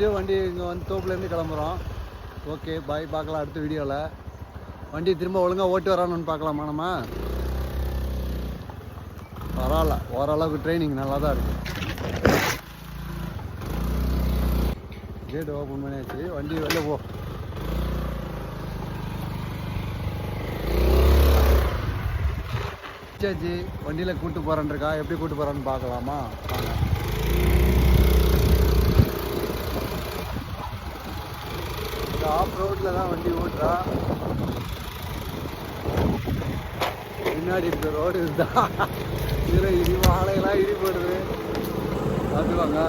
முடிச்சுட்டு வண்டி இங்கே வந்து தோப்புலேருந்து கிளம்புறோம். ஓகே பாய், பார்க்கலாம் அடுத்த வீடியோவில். வண்டி திரும்ப ஒழுங்காக ஓட்டி வரான்னு பார்க்கலாமா நம்ம? பரவாயில்ல, ஓரளவுக்கு ட்ரைனிங் நல்லா தான் இருக்குது. கேட் ஓப்பன் பண்ணியாச்சு, வண்டி வெளில போ. சரி, வண்டியில் கூப்பிட்டு போகிறேன்ருக்கா, எப்படி கூப்பிட்டு போகிறான்னு பார்க்கலாமா? வாங்க. ஆஃப் ரோட்டில் தான் வண்டி ஓட்டுறா. பின்னாடி இருக்க ரோடு இதுதான். இதில் இடி வாழையெல்லாம் இடி போடுது பார்த்துவாங்க.